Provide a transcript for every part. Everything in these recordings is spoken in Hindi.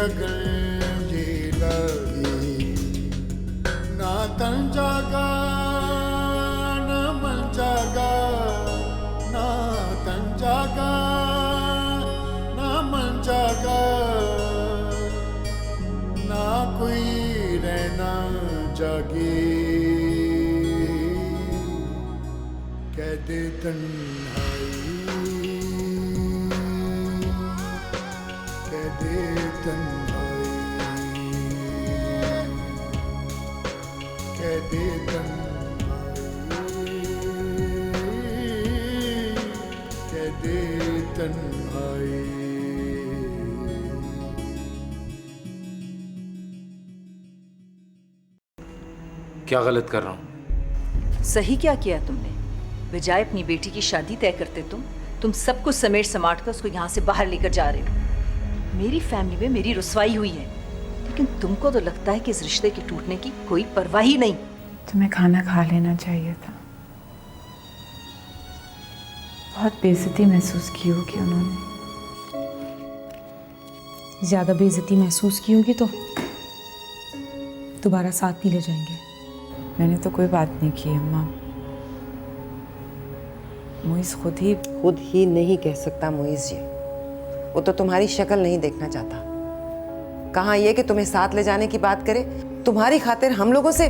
लगन जी लगी, ना तन जागा ना मन जागा, ना तन जागा ना मन जागा, ना कोई रहना जागे, कह दे तन्हाई, कह दे तन्हाई, कह दे तन्हाई, कह दे तन्हाई। क्या गलत कर रहा हूँ? सही क्या किया तुमने? बजाय अपनी बेटी की शादी तय करते तुम सब कुछ समेट समाट कर उसको यहाँ से बाहर लेकर जा रहे हो। मेरी फैमिली में मेरी रुसवाई हुई है, लेकिन तुमको तो लगता है कि इस रिश्ते के टूटने की कोई परवाह ही नहीं। तुम्हें खाना खा लेना चाहिए था। बहुत बेइज्जती महसूस की होगी उन्होंने। ज्यादा बेइज्जती महसूस की होगी तो दोबारा साथ नहीं ले जाएंगे। मैंने तो कोई बात नहीं की अम्मा। मोइस खुद ही नहीं कह सकता मोइस जी, वो तो तुम्हारी शक्ल नहीं देखना चाहता। कहाँ ये कि तुम्हें साथ ले जाने की बात करे? तुम्हारी खातिर हम लोगों से।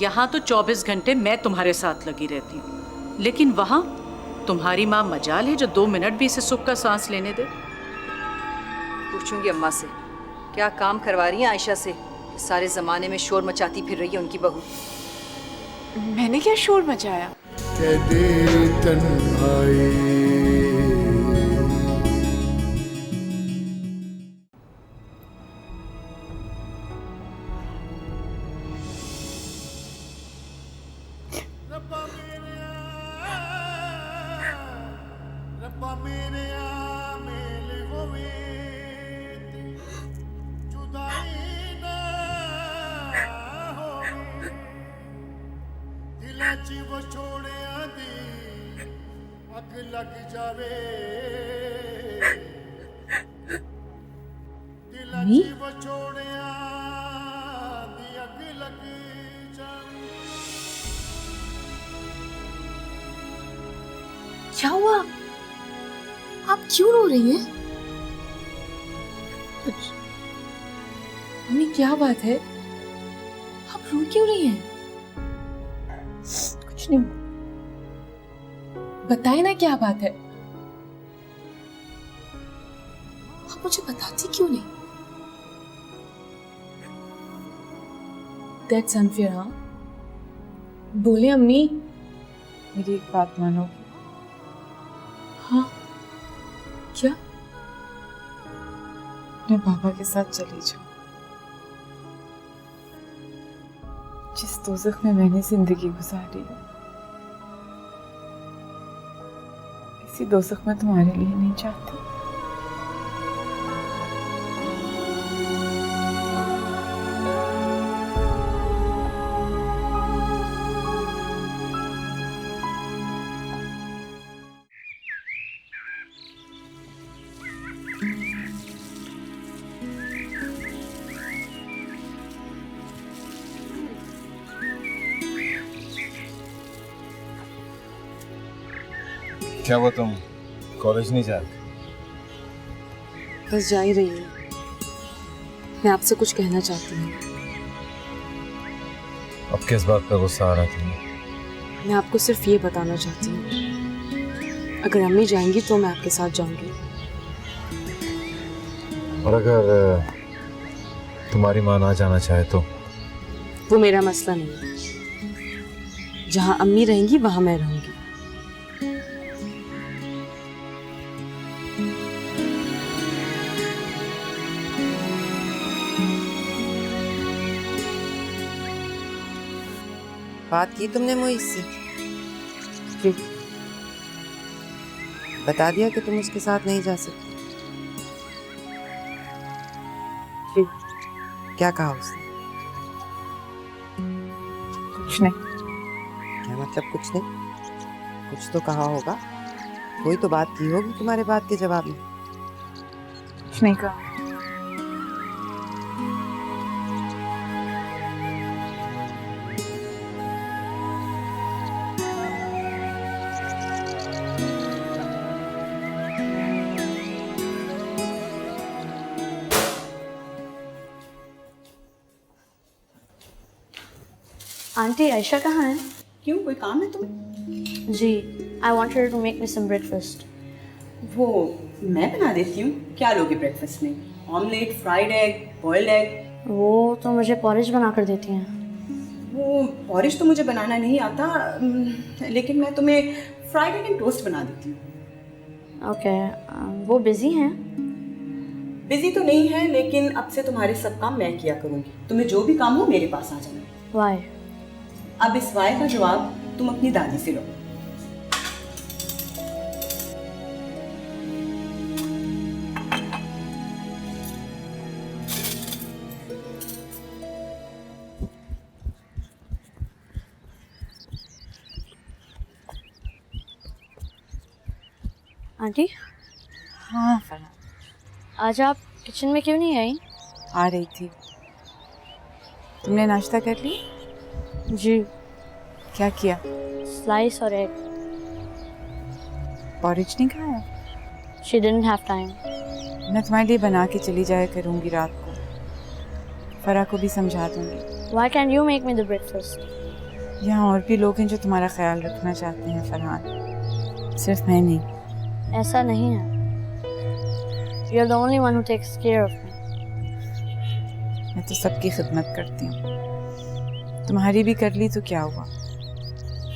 यहाँ तो 24 घंटे मैं तुम्हारे साथ लगी रहती हूँ, लेकिन वहाँ तुम्हारी माँ मजाल है जो 2 मिनट भी इसे सुख का सांस लेने दे। पूछूंगी अम्मा से क्या काम करवा रही है आयशा से, सारे जमाने में शोर मचाती फिर रही है उनकी बहू। मैंने क्या शोर मचाया? कह दे तन्हाई, वो छोड़िया दी अग लग जावे, दिलाची वो छोड़िया दी अग लग जावे। क्या हुआ? आप क्यों रो रही हैं? मम्मी क्या बात है? आप रो क्यों रही हैं? कुछ नहीं, बताए ना क्या बात है। आप मुझे बताती क्यों नहीं? That's unfair, हाँ? बोले अम्मी, मेरी एक बात मानो। हाँ, क्या? अपने पापा के साथ चली जाओ। जिस दोज़ख में मैंने जिंदगी गुजारी है, इसी दोज़ख में तुम्हारे लिए नहीं चाहती। क्या वो तुम कॉलेज नहीं जा रही? बस जा ही रही हूँ। मैं आपसे कुछ कहना चाहती हूँ। अब किस बात पर गुस्सा आ रहा तुम्हें? मैं आपको सिर्फ ये बताना चाहती हूँ, अगर अम्मी जाएंगी तो मैं आपके साथ जाऊंगी। और अगर तुम्हारी माँ ना जाना चाहे तो? वो मेरा मसला नहीं है। जहाँ अम्मी रहेंगी वहाँ मैं रहूंगी। बात की तुमने मोइस से? जी। बता दिया कि तुम उसके साथ नहीं जा सकती? जी। क्या कहा उसने? कुछ नहीं। क्या मतलब कुछ नहीं? कुछ तो कहा होगा, कोई तो बात की होगी तुम्हारे बात के जवाब में। कुछ नहीं कहा। आंटी आयशा कहाँ है? क्यों, कोई काम है तुम्हें? जी, I want her to make me some breakfast. वो मैं बना देती हूँ। क्या लोगे ब्रेकफास्ट में? Omelette, fried egg, boiled egg? वो तो मुझे पॉरिज बना कर देती हैं। वो पॉरिज तो मुझे बनाना नहीं आता, लेकिन मैं तुम्हें फ्राइड एग एंड टोस्ट बना देती हूँ। ओके, वो बिजी हैं? बिजी तो नहीं है, लेकिन अब से तुम्हारे सब काम मैं किया करूँगी। तुम्हें जो भी काम हो मेरे पास आ जाना। वाई? अब इस वाई का जवाब तुम अपनी दादी से लो। आंटी, हाँ फरहान, आज आप किचन में क्यों नहीं आई? आ रही थी। तुमने नाश्ता कर ली? जी, क्या किया? स्लाइस और एग। पॉरिज नहीं खाया? She didn't have time. मैं तुम्हारे लिए बना के चली जाया करूँगी रात को। फरा को भी समझा दूँगी। Why can you make me the breakfast? यहाँ और भी लोग हैं जो तुम्हारा ख्याल रखना चाहते हैं फरहान, सिर्फ मैं नहीं। ऐसा नहीं है। You are the only one who takes care of me. मैं तो सबकी खिदमत करती हूँ, तुम्हारी भी कर ली तो क्या हुआ,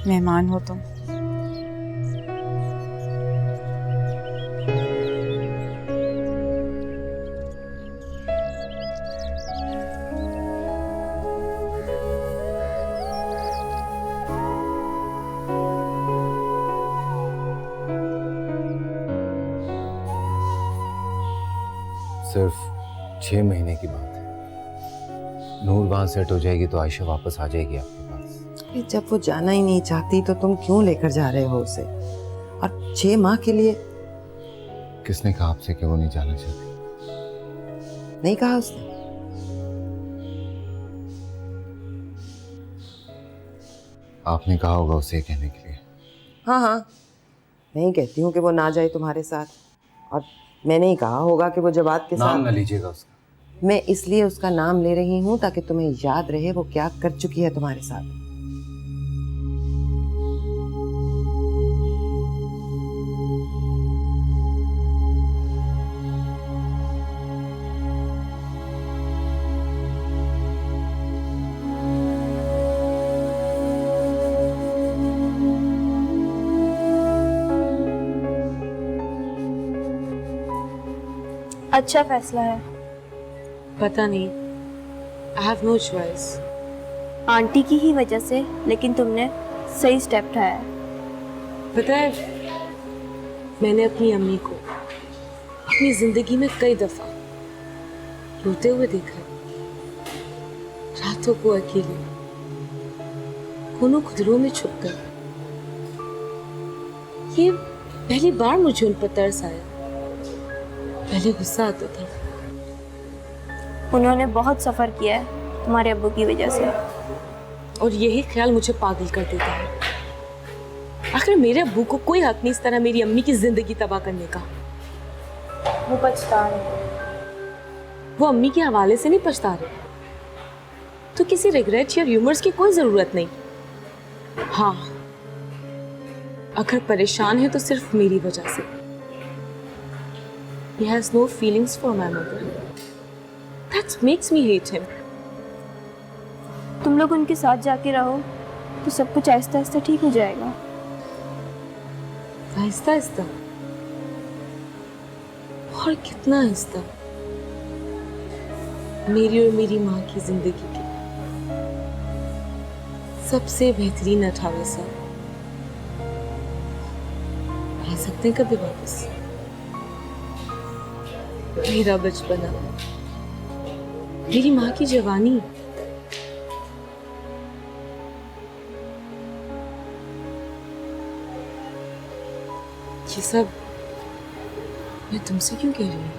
मेहमान हो तुम। सिर्फ 6 महीने की बात है। नूर वहां सेट हो जाएगी तो आयशा वापस आ जाएगी आपके पास। जब वो जाना ही नहीं चाहती तो तुम क्यों लेकर जा रहे हो उसे? और 6 माह के लिए? किसने कहा आपसे कि वो नहीं जाना चाहती? नहीं कहा उसने? आपने कहा होगा उसे कहने के लिए। हाँ हाँ, मैं ही कहती हूँ कि वो ना जाए तुम्हारे साथ, और मैंने ही कहा होगा कि वो जवाब के नाम साथ। न लीजिएगा उसका। मैं इसलिए उसका नाम ले रही हूँ ताकि तुम्हें याद रहे वो क्या कर चुकी है तुम्हारे साथ। अच्छा फैसला है। पता नहीं, I have no choice. Aunty की ही वजह से, लेकिन तुमने सही स्टेप उठाया है। पता है, मैंने अपनी अम्मी को अपनी जिंदगी में कई दफा रोते हुए देखा है। रातों को अकेले कोनों खुदरों में छुपकर। ये पहली बार मुझे उन पर तरस आया। पहले गुस्सा आता था। उन्होंने बहुत सफ़र किया है तुम्हारे अब्बू की वजह से, और यही ख्याल मुझे पागल कर देता है। आखिर मेरे अब्बू को कोई हक नहीं इस तरह मेरी अम्मी की जिंदगी तबाह करने का। वो पछता रहे। वो अम्मी के हवाले से नहीं पछता रहे, तो किसी रिग्रेट या र्यूमर्स की कोई जरूरत नहीं। हाँ, अगर परेशान है तो सिर्फ मेरी वजह से। He has no feelings for my mother. That makes me hate him. तुम लोग उनके साथ जाके रहो तो सब कुछ आहिस्ता आहिस्ता ठीक हो जाएगा। आहिस्ता आहिस्ता? और कितना आहिस्ता? मेरी और मेरी माँ की जिंदगी के सबसे बेहतरीन 18 साल आ सकते हैं कभी वापस। मेरा बचपना, मेरी माँ की जवानी, ये सब मैं तुमसे क्यों कह रही हूँ?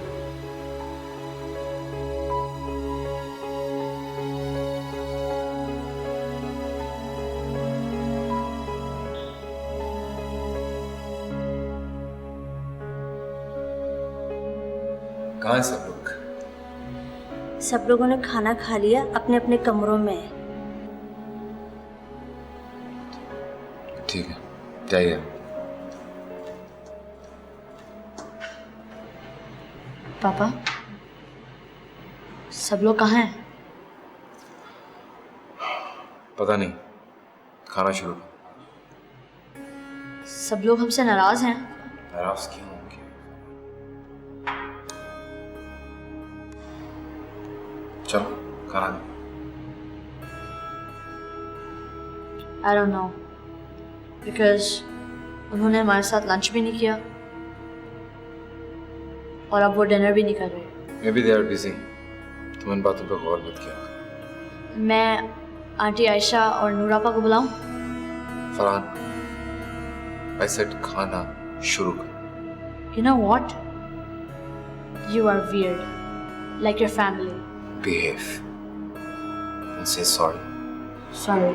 कहाँ है सब लोग? सब लोगों ने खाना खा लिया, अपने अपने कमरों में है। ठीक है, जाइए। पापा, सब लोग कहाँ हैं? पता नहीं, खाना शुरू। सब लोग हमसे नाराज हैं। नाराज क्यों होंगे? चलो खाना दो। I don't know, because उन्होंने हमारे साथ लंच भी नहीं किया और अब वो डिनर भी नहीं कर रहे। Maybe they are busy. तुम इन बातों पर गौर मत किया। मैं आंटी आयशा और नूरापा को बुलाऊं? फरहान, I said खाना शुरू कर। You know what? You are weird, like your family. Behave. And say sorry. Sorry.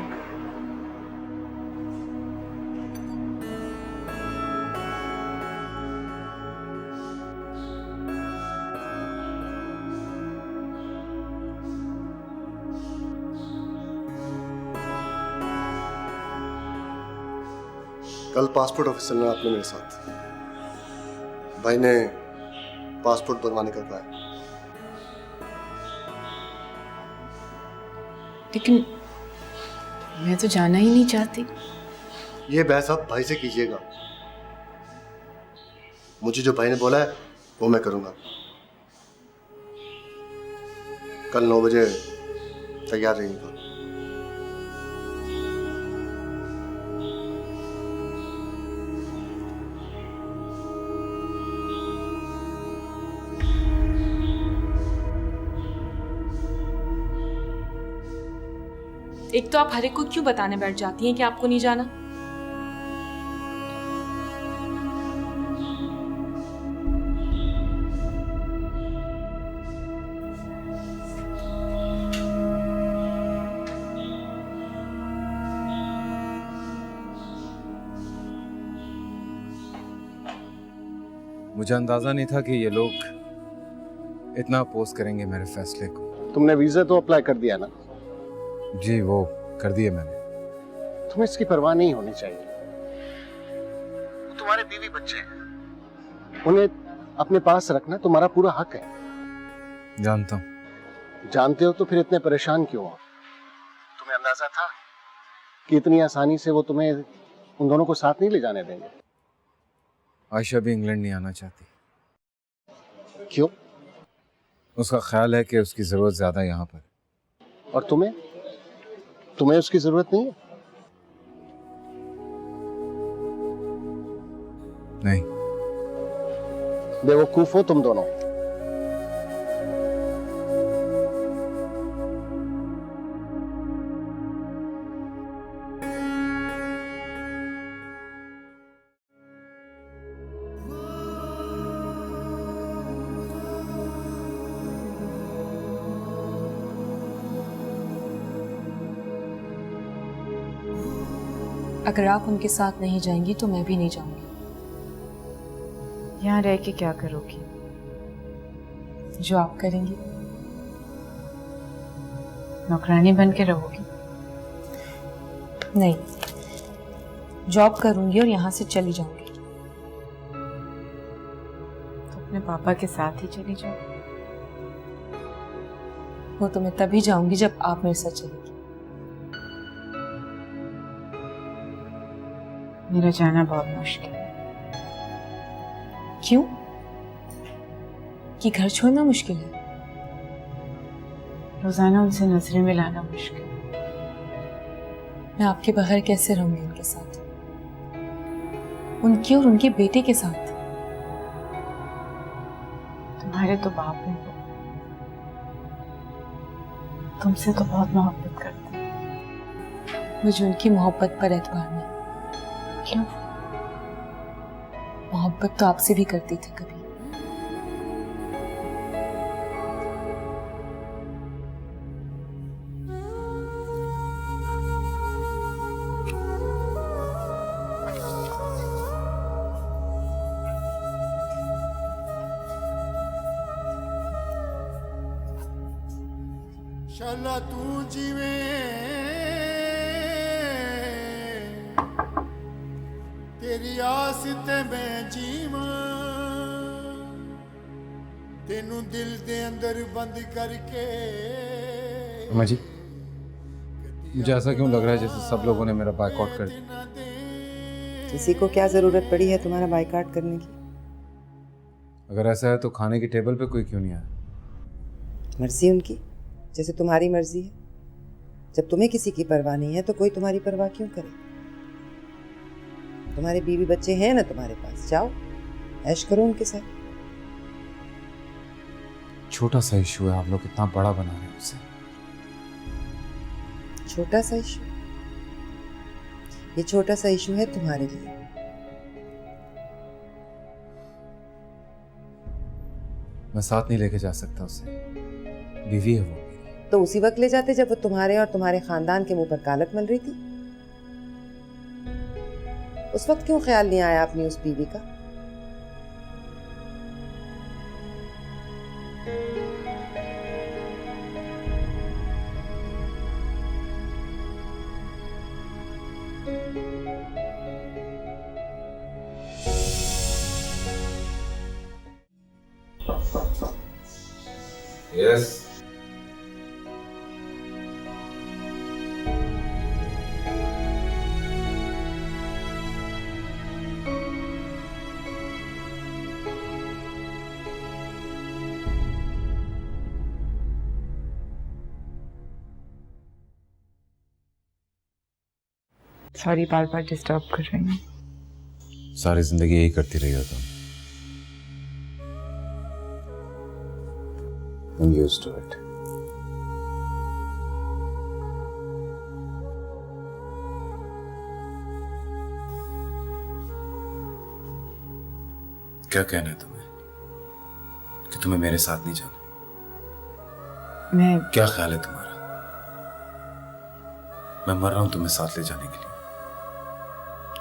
कल पासपोर्ट ऑफिस चलना आपने मेरे साथ। भाई ने पासपोर्ट बनवाने का कहा है। लेकिन मैं तो जाना ही नहीं चाहती। ये बहस आप भाई से कीजिएगा। मुझे जो भाई ने बोला है वो मैं करूंगा। कल 9 बजे तैयार रहिएगा। एक तो आप हर एक को क्यों बताने बैठ जाती हैं कि आपको नहीं जाना? मुझे अंदाजा नहीं था कि ये लोग इतना अपोज करेंगे मेरे फैसले को। तुमने वीजा तो अप्लाई कर दिया ना? जी वो कर दिए मैंने। तुम्हें इसकी परवाह नहीं होनी चाहिए। तुम्हारे बीवी बच्चे हैं, उन्हें अपने पास रखना तुम्हारा पूरा हक है। जानता हूँ। जानते हो तो फिर इतने परेशान क्यों हो? तुम्हें अंदाजा था कि इतनी आसानी से वो तुम्हें उन दोनों को साथ नहीं ले जाने देंगे। आयशा भी इंग्लैंड नहीं आना चाहती। क्यों? उसका ख्याल है कि उसकी जरूरत ज्यादा यहाँ पर। और तुम्हें उसकी जरूरत नहीं है? नहीं। बेवकूफ हो तुम दोनों। अगर आप उनके साथ नहीं जाएंगी तो मैं भी नहीं जाऊंगी। यहाँ रह के क्या करोगी? जो आप करेंगी, नौकरानी बन के रहोगी? नहीं, जॉब करूंगी और यहाँ से चली जाऊंगी। तो अपने पापा के साथ ही चली जाओ। वो तो मैं तभी जाऊंगी जब आप मेरे साथ चलेंगी। मेरा जाना बहुत मुश्किल है। क्यों? कि घर छोड़ना मुश्किल है? रोजाना उनसे नजरें मिलाना मुश्किल है। मैं आपके बगैर कैसे रहूंगी उनके साथ, उनके और उनके बेटे के साथ? तुम्हारे तो बाप हैं, तुमसे तो बहुत मोहब्बत करते हैं। मुझे उनकी मोहब्बत पर एतबार नहीं। क्यों? मोहब्बत तो आपसे भी करती थी कभी। शाला तू जीवे तेरी आस ते मैं जीवा तेनू दिल दे अंदर बंद करके। अम्मा जी, मुझे ऐसा क्यों लग रहा है जैसे सब लोगों ने मेरा बायकॉट कर दिया? किसी को क्या जरूरत पड़ी है तुम्हारा बायकॉट करने की? अगर ऐसा है तो खाने की टेबल पे कोई क्यों नहीं आया? मर्जी उनकी, जैसे तुम्हारी मर्जी है। जब तुम्हें किसी की परवाह नहीं है तो कोई तुम्हारी परवाह क्यों करे? तुम्हारे बीवी बच्चे हैं ना तुम्हारे पास, जाओ ऐश करो उनके साथ। छोटा सा इशू है, आप लोग इतना बड़ा बना रहे हैं उसे। छोटा सा इशू? ये छोटा सा इशू है तुम्हारे लिए। मैं साथ नहीं लेके जा सकता उसे, बीवी है वो। तो उसी वक्त ले जाते जब वो तुम्हारे और तुम्हारे खानदान के मुंह पर कालक मल रही थी। उस वक्त क्यों ख्याल नहीं आया अपनी उस बीवी का? यस। सॉरी बार बार डिस्टर्ब कर रही हूँ। सारी जिंदगी यही करती रही हो तुम। I'm used to it. क्या कहना है तुम्हें कि तुम्हें मेरे साथ नहीं जाना? मैं क्या ख्याल है तुम्हारा? मैं मर रहा हूं तुम्हें साथ ले जाने के लिए।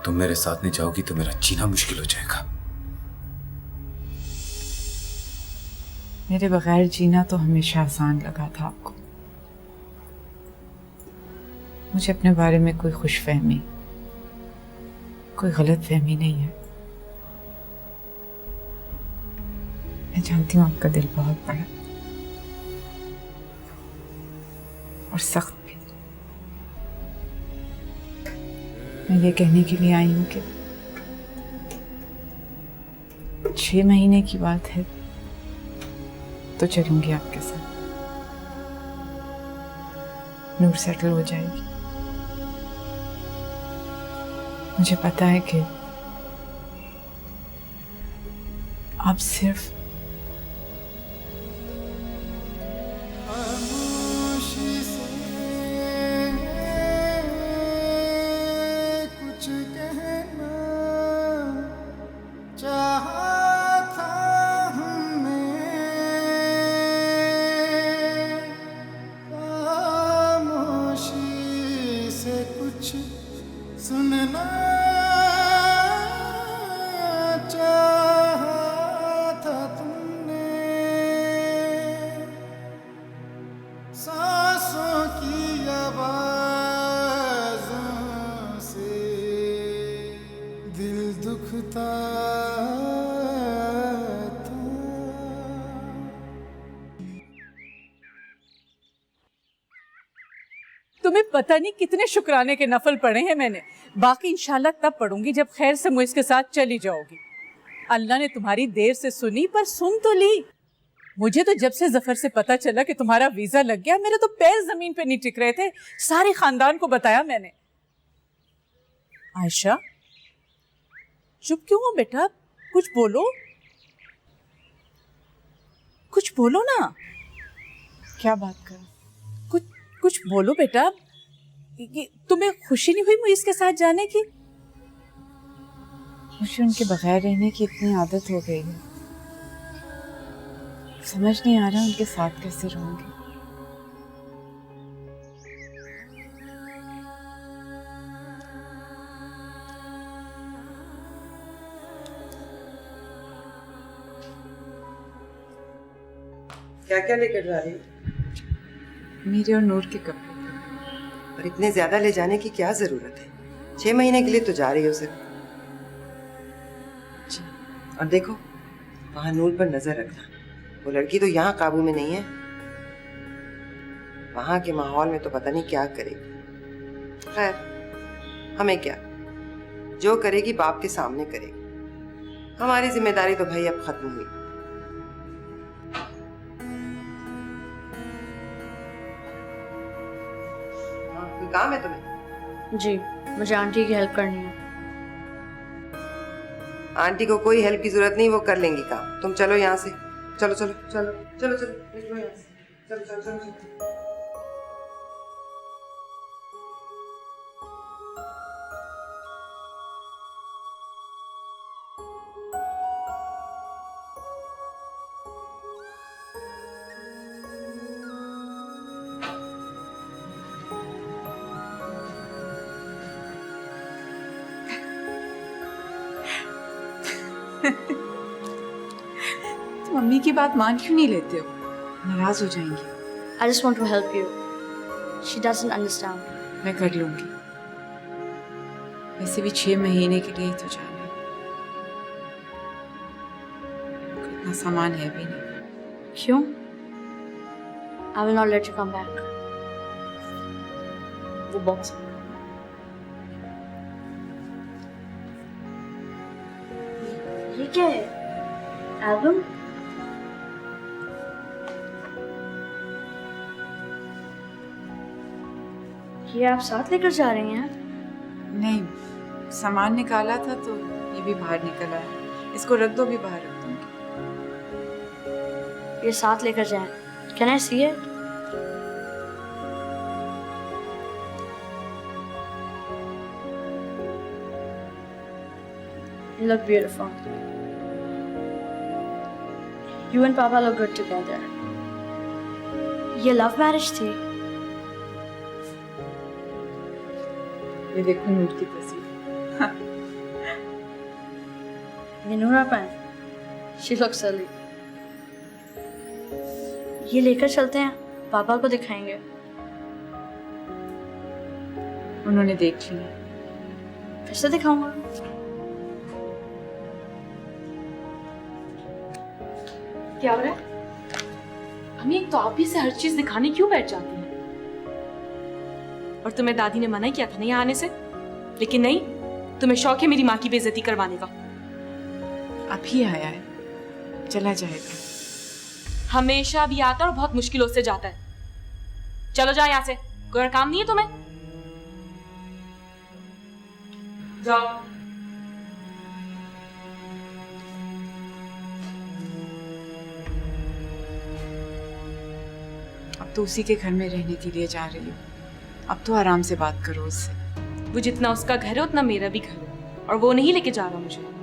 तुम मेरे साथ नहीं जाओगी तो मेरा जीना मुश्किल हो जाएगा। मेरे बगैर जीना तो हमेशा आसान लगा था आपको। मुझे अपने बारे में कोई खुशफहमी, कोई गलत फहमी नहीं है। मैं जानती हूँ आपका दिल बहुत बड़ा और सख्त भी। मैं ये कहने के लिए आई हूँ कि 6 महीने की बात है तो चलूंगी आपके साथ। नूर सेटल हो जाएगी। मुझे पता है कि आप सिर्फ सुनना चाहा था तुमने, सांसों की आवाज़ों से दिल दुखता था। तुम्हें पता नहीं कितने शुक्राने के नफल पढ़े हैं मैंने। बाकी इंशाल्लाह तब पढ़ूंगी जब खैर से मुझ के साथ चली जाओगी। अल्लाह ने तुम्हारी देर से सुनी पर सुन तो ली। मुझे तो जब से जफर से पता चला कि तुम्हारा वीजा लग गया, मेरे तो पैर जमीन पे नहीं टिक रहे थे। सारे खानदान को बताया मैंने। आयशा चुप क्यों हो बेटा? कुछ बोलो, कुछ बोलो ना। क्या बात कर? कुछ बोलो बेटा। तुम्हें खुशी नहीं हुई मुझे इसके साथ जाने की? मुझे उनके बगैर रहने की इतनी आदत हो गई है, समझ नहीं आ रहा उनके साथ कैसे रहूंगी। क्या क्या लेकर जा रही हो? मेरे और नूर के कपड़े। और इतने ज्यादा ले जाने की क्या जरूरत है? 6 महीने के लिए तो जा रही हो सिर्फ। और देखो, वहां नूर पर नजर रखना। वो लड़की तो यहाँ काबू में नहीं है, वहां के माहौल में तो पता नहीं क्या करेगी। खैर, हमें क्या, जो करेगी बाप के सामने करेगी। हमारी जिम्मेदारी तो भाई अब खत्म हुई। कोई काम है तुम्हें? जी, मुझे आंटी की हेल्प करनी है। आंटी को कोई हेल्प की जरूरत नहीं, वो कर लेंगी काम। तुम चलो यहाँ से। चलो चलो चलो चलो चलो निकलो यहाँ से। चलो चलो चलो चलो। तुम मम्मी की बात मान क्यों नहीं लेते हो? नाराज हो जाएंगी। I just want to help you. She doesn't understand. मैं कर लूंगी। वैसे भी 6 महीने के लिए ही तो जाना है। इतना सामान है भी नहीं। क्यों? I will not let you come back. वो बॉक्स ये क्या है? एल्बम? ये आप साथ लेकर जा रही हैं? नहीं, सामान निकाला था तो ये भी बाहर निकल आया। इसको रख दो, भी बाहर रख दूंगी। ये साथ लेकर जाएं। Can I see it? You look beautiful. You and Papa look good together. ये लव मैरिज थी? ये देखो नूर की तस्वीर। ये नूर आपा है? She looks silly. ये लेकर चलते हैं, पापा को दिखाएंगे। उन्होंने देख लिया। फिर से दिखाऊंगा। क्या हो रहा है? अम्मी, एक तो आप ही से हर चीज दिखाने क्यों बैठ जाती हैं? और तुम्हें दादी ने मना किया था ना यहाँ आने से, लेकिन नहीं, तुम्हें शौक है मेरी माँ की बेइज्जती करवाने का। अभी आया है, चला जाएगा। हमेशा भी आता और बहुत मुश्किलों से जाता है। चलो जाओ यहाँ से, कोई और काम नहीं है तुम्हें? जाओ। अब तो उसी के घर में रहने के लिए जा रही हो। अब तो आराम से बात करो उससे। वो जितना उसका घर है उतना मेरा भी घर है, और वो नहीं लेके जा रहा मुझे।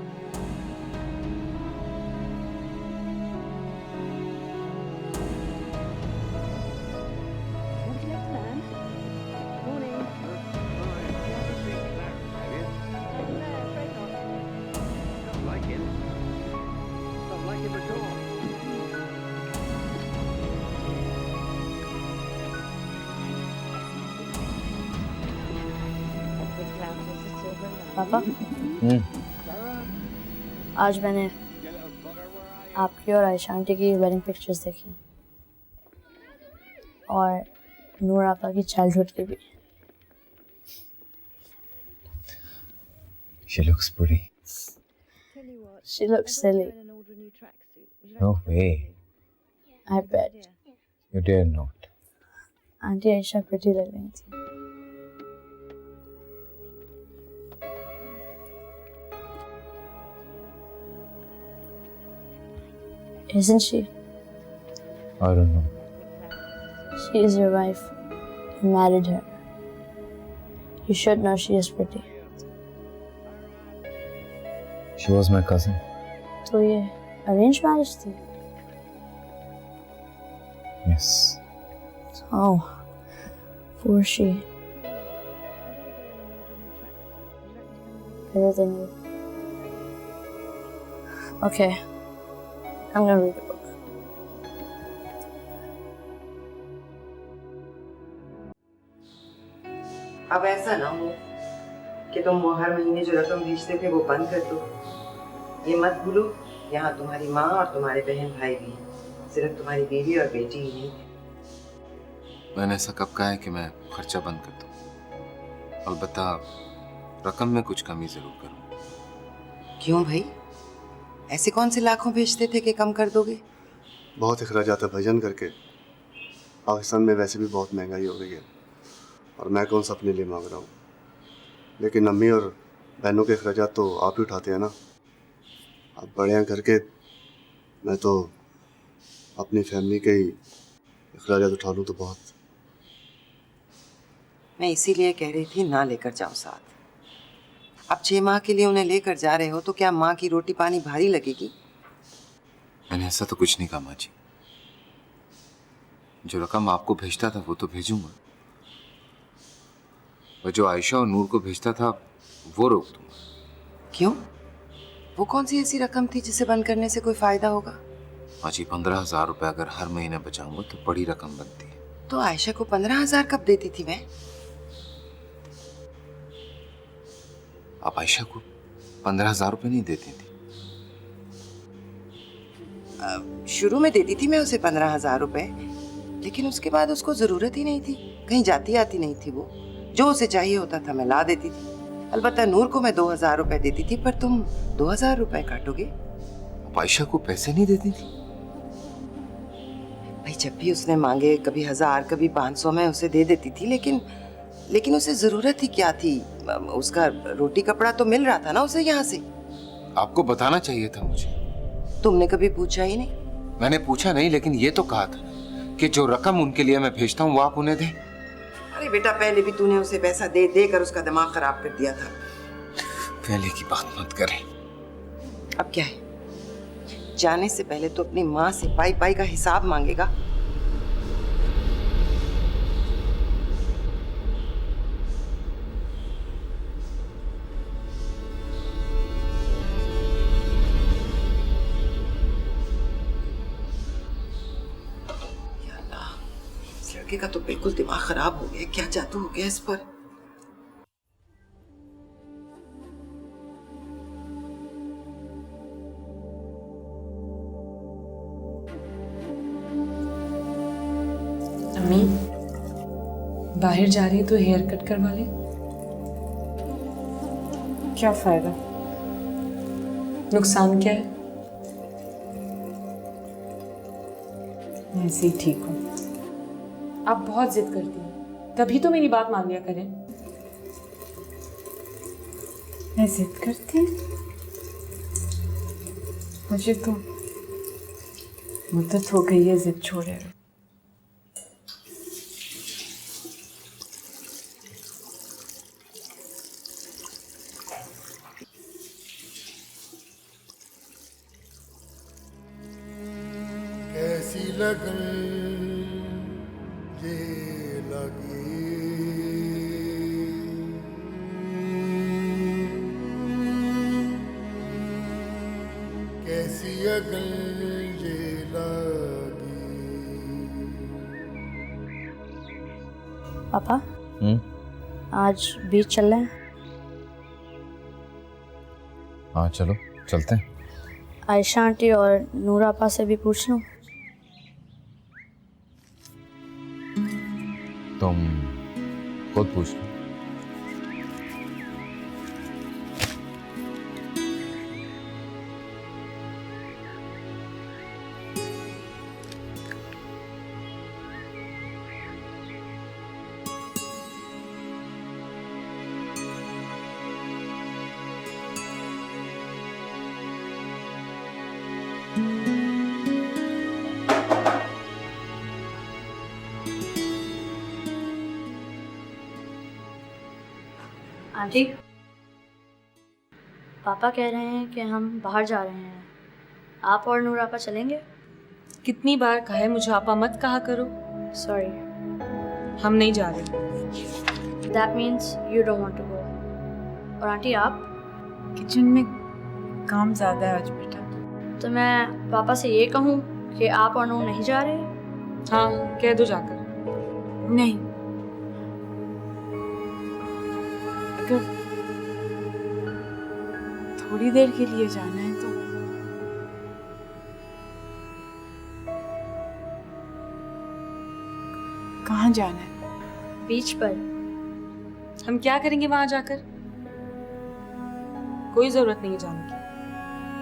पापा, आज मैंने आपकी और आयशा आंटी की वेडिंग पिक्चर्स देखी और नूर आपा की चाइल्डहुड की भी। She looks pretty. She looks silly. No way. I bet. You dare not. Aunty Ayesha pretty लग रही थी। Isn't she? I don't know. She is your wife. You married her. You should know she is pretty. She was my cousin. तो ये arranged marriage थी? Yes. Oh, poor she. Better than you. Okay, I'm gonna read the book. अब ऐसा ना हो कि तुम वो हर महीने जो रकम भेजते थे वो बंद कर दो। ये मत भूलो, यहाँ तुम्हारी माँ और तुम्हारे बहन भाई भी हैं, सिर्फ तुम्हारी बीवी और बेटी ही नहीं। मैंने ऐसा कब कहा है कि मैं खर्चा बंद कर दूं? अलबत्ता रकम में कुछ कमी जरूर करूं। क्यों भाई, ऐसे कौन से लाखों भेजते थे कि कम कर दोगे? बहुत अखराजात है भाईजान करके। पाकिस्तान में वैसे भी बहुत महंगाई हो गई है और मैं कौन सा अपने लिए मांग रहा हूँ, लेकिन अम्मी और बहनों के अखराजात तो आप ही उठाते हैं ना। आप बड़े हैं करके मैं तो अपनी फैमिली के ही अखराजात उठा लूँ तो बहुत। मैं इसीलिए कह रही थी ना लेकर जाओ साथ। अब 6 माह के लिए उन्हें लेकर जा रहे हो तो क्या माँ की रोटी पानी भारी लगेगी? मैंने ऐसा तो कुछ नहीं कहा माँ जी। जो रकम आपको भेजता था वो तो भेजूंगा, और जो आयशा और नूर को भेजता था वो रोक दूंगा। क्यों? वो कौन सी ऐसी रकम थी जिसे बंद करने से कोई फायदा होगा? माँ जी 15,000 रुपए अगर हर महीने बचाऊंगा तो बड़ी रकम बनती है। तो आयशा को 15,000 कब देती थी मैं? आप आयशा को 15,000 रुपए नहीं देती थी? शुरू में देती थी मैं उसे 15,000 रुपए, लेकिन उसके बाद उसको जरूरत ही नहीं थी, कहीं जाती आती नहीं थी। वो जो उसे चाहिए होता था मैं ला देती थी। अलबत्ता नूर को मैं 2,000 रुपए देती थी, पर तुम 2,000 रुपए काटोगे। आप आयशा को पैसे नहीं देती थी? भाई जब भी उसने मांगे कभी 1000 कभी 500 मैं उसे दे देती थी, लेकिन उसे जरूरत ही क्या थी? उसका रोटी कपड़ा तो मिल रहा था ना उसे यहाँ से। आपको बताना चाहिए था मुझे। तुमने कभी पूछा ही नहीं। मैंने पूछा नहीं, लेकिन ये तो कहा था कि जो रकम उनके लिए मैं भेजता हूँ वो आप उन्हें दें। अरे बेटा, पहले भी तूने उसे पैसा दे देकर उसका दिमाग खराब कर दिया था। पहले की बात मत करें। अब क्या है, जाने से पहले तो अपनी माँ से पाई पाई का हिसाब मांगेगा। इस लड़के का तो बिल्कुल दिमाग खराब हो गया। क्या जादू हो गया इस पर? अम्मी बाहर जा रही है तो हेयर कट करवा ले। क्या फायदा? नुकसान क्या है? मैं ऐसे ही ठीक हूँ। आप बहुत जिद करती हैं, तभी तो मेरी बात मान लिया करें। मैं जिद करती? मुझे तो मुद्दत हो गई है जिद छोड़े। कैसी लगन ये लगी, कैसी अगन ये लगी। पापा आज बीच चल रहे हैं? हाँ चलो चलते हैं। आयशा आंटी और नूरा आपा से भी पूछ लूं? तुम खुद पूछ लो। आंटी, पापा कह रहे हैं कि हम बाहर जा रहे हैं। आप और नूर आपा चलेंगे? कितनी बार कहा है मुझे आपा मत कहा करो। सॉरी। हम नहीं जा रहे। That means you don't want to go. और आंटी आप? किचन में काम ज़्यादा है आज बेटा। तो मैं पापा से ये कहूँ कि आप और नूर नहीं जा रहे? हाँ कह दो जाकर। नहीं, थोड़ी देर के लिए जाना है तो कहाँ जाना है? बीच पर। हम क्या करेंगे वहां जाकर? कोई जरूरत नहीं है जाने की।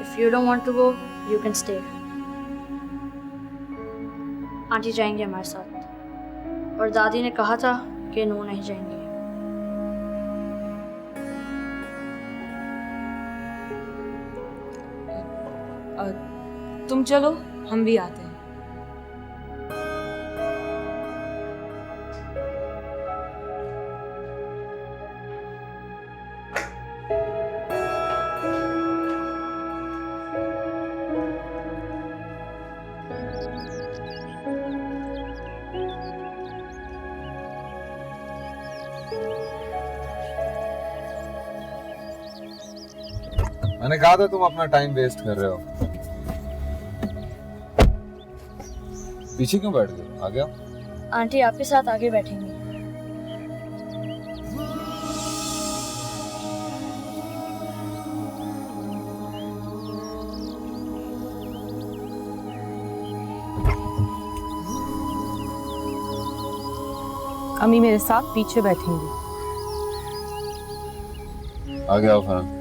If you don't want to go, you can stay. Aunty जाएंगे हमारे साथ और दादी ने कहा था कि नो नहीं जाएंगे। तुम चलो, हम भी आते हैं। मैंने कहा था तुम अपना टाइम वेस्ट कर रहे हो। पीछे क्यों बैठ गए? आ गया। आंटी आपके साथ आगे बैठेंगी। अम्मी मेरे साथ पीछे बैठेंगी। आ गया फरहान।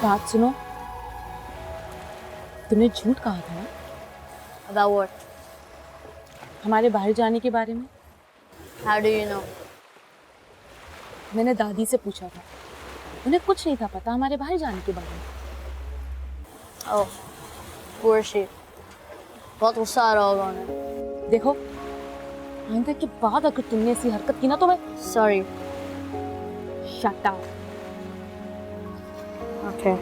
बात सुनो, तुमने झूठ कहा था ना? About what? हमारे बाहर जाने के बारे में। How do you know? मैंने दादी से पूछा था, उन्हें कुछ नहीं था पता हमारे बाहर जाने के बारे में। Oh, poor she. बहुत गुस्सा आ रहा होगा उन्हें। देखो, आइंदा के बाद अगर तुमने ऐसी हरकत की ना तो मैं Sorry. Shut up. Okay.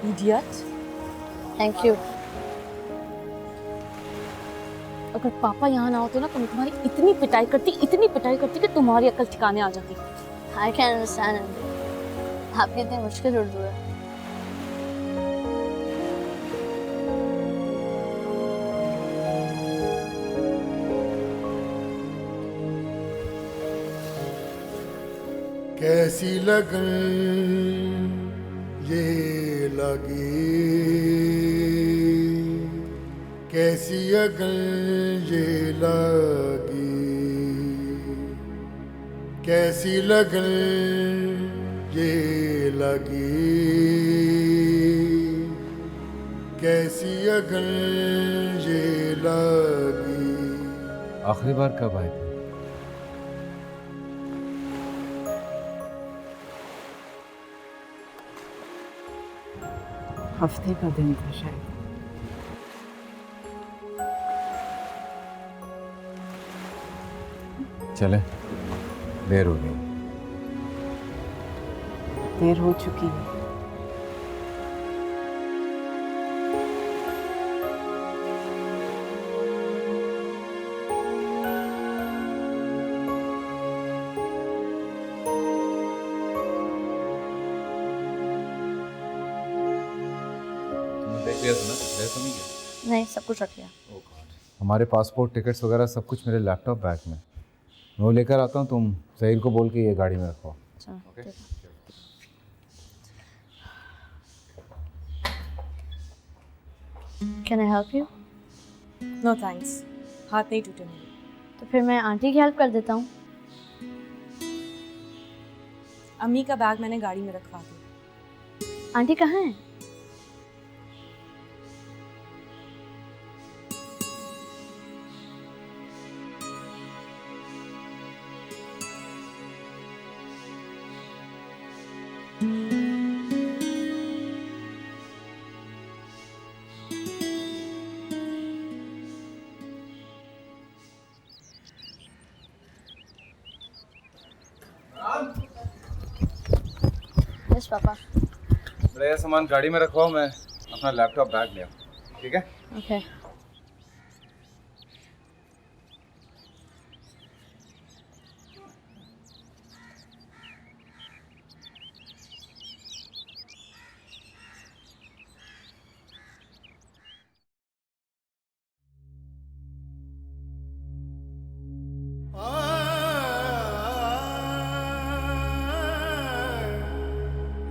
Idiot. Thank you. अगर पापा यहाँ ना होते ना तो मैं तुम्हारी इतनी पिटाई करती कि तुम्हारी अकल ठिकाने आ जाती। I can understand it. आपकी इतनी मुश्किल उर्दू है। कैसी लगन ये लगी, कैसी अगन ये लगी, कैसी लगन ये लगी, कैसी अगन ये लगी। आखिरी बार कब आए थे? हफ्ते का दिन था शायद। चले, देर हो गई। देर हो चुकी है। देख लिया था ना? ले तो नहीं गया? नहीं, सब कुछ रख लिया। हमारे पासपोर्ट, टिकट्स वगैरह सब कुछ मेरे लैपटॉप बैग में। मैं वो लेकर आता हूँ, तुम ज़हीर को बोल के ये गाड़ी में रखो। Okay. Can I help you? No thanks. हाथ नहीं टूटे मेरे। तो फिर मैं आंटी की हेल्प कर देता हूँ। अम्मी का बैग मैंने गाड़ी में रखवा दिया। आंटी कहाँ है? पापा। बड़ा ये सामान गाड़ी में रखवाओ, मैं अपना लैपटॉप बैग ले आऊँ, ठीक है? ओके।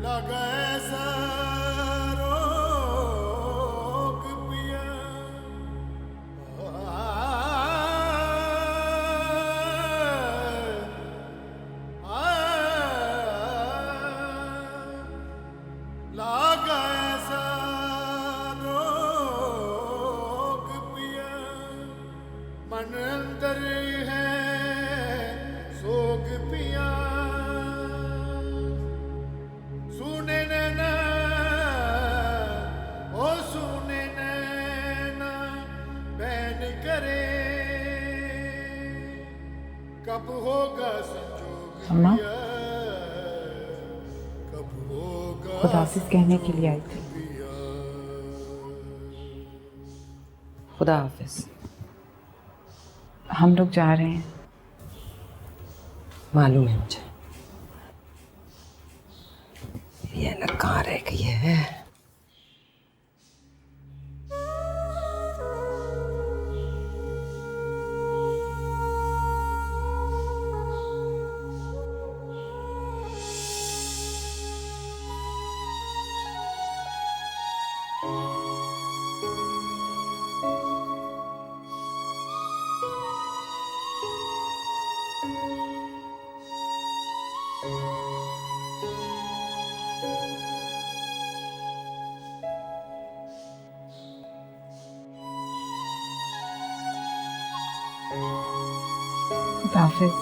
लगा ऐसा रोग पिया, लगा ऐसा रोग पिया, मन अंदर है सोग पिया, सुने नैना ओ सुने नैना बैन करे, कब होगा संजोग अम्मा, पिया, कब होगा खुदाफिज कहने के लिए आई थी। खुदा हाफिज। हम लोग जा रहे हैं। मालूम है मुझे। ये अलग कहाँ रह गई है? खुदाफिज।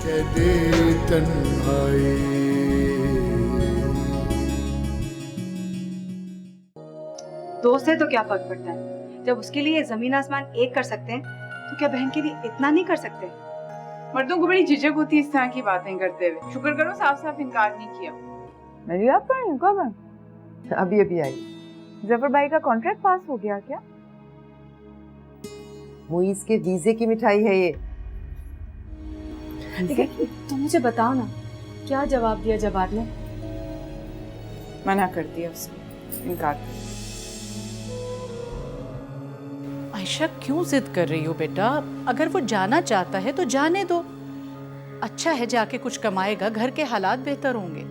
कह दे तन्हाई, दोस्त है तो क्या फर्क पड़ता है? जब उसके लिए जमीन आसमान एक कर सकते हैं तो क्या बहन के लिए इतना नहीं कर सकते? मर्दों को बड़ी झिझक होती है इस तरह की बातें करते हुए। शुक्र करो साफ साफ इनकार नहीं किया। मेरी आप पर कब है? अभी अभी आई। जफर भाई का कॉन्ट्रैक्ट पास हो गया क्या? मुईज के वीजे की मिठाई है ये। तो मुझे बताओ ना, क्या जवाब दिया जवाब ने? मना कर दिया उसने, इनकार कर। आयशा क्यों जिद कर रही हो बेटा? अगर वो जाना चाहता है तो जाने दो। अच्छा है जाके कुछ कमाएगा, घर के हालात बेहतर होंगे।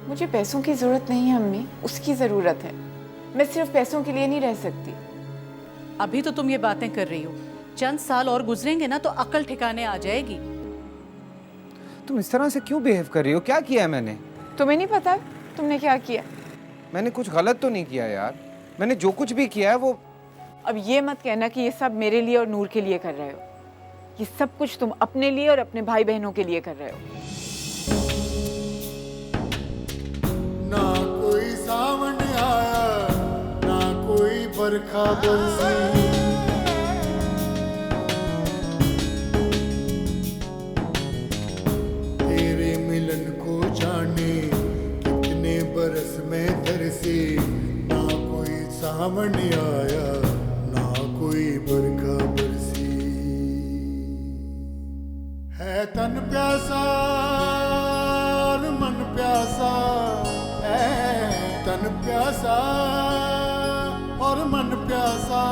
मुझे पैसों की जरूरत नहीं है अम्मी, उसकी जरूरत है। मैं सिर्फ पैसों के लिए नहीं रह सकती। अभी तो तुम ये बातें कर रही हो, चंद साल और गुजरेंगे ना तो अकल ठिकाने आ जाएगी। तुम इस तरह से क्यों बिहेव कर रही हो? क्या किया है मैंने? तुम्हें नहीं पता तुमने क्या किया? मैंने कुछ गलत तो नहीं किया यार। मैंने जो कुछ भी किया है वो... अब ये मत कहना कि ये सब मेरे लिए और नूर के लिए कर रहे हो। ये सब कुछ तुम अपने लिए और अपने भाई बहनों के लिए कर रहे हो। ना कोई सावन आया, ना कोई बरखा बरसी, तेरे मिलन को जाने कितने बरस में तरसी, ना कोई सावन आया, ना कोई बरखा बरसी, है तन प्यासा और मन प्यासा, है तन प्यासा और मन प्यासा,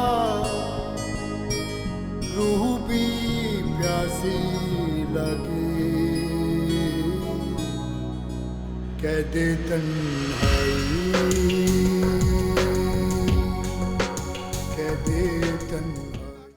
रूह भी प्यासी लगी, कह दे तन्हाई, कह दे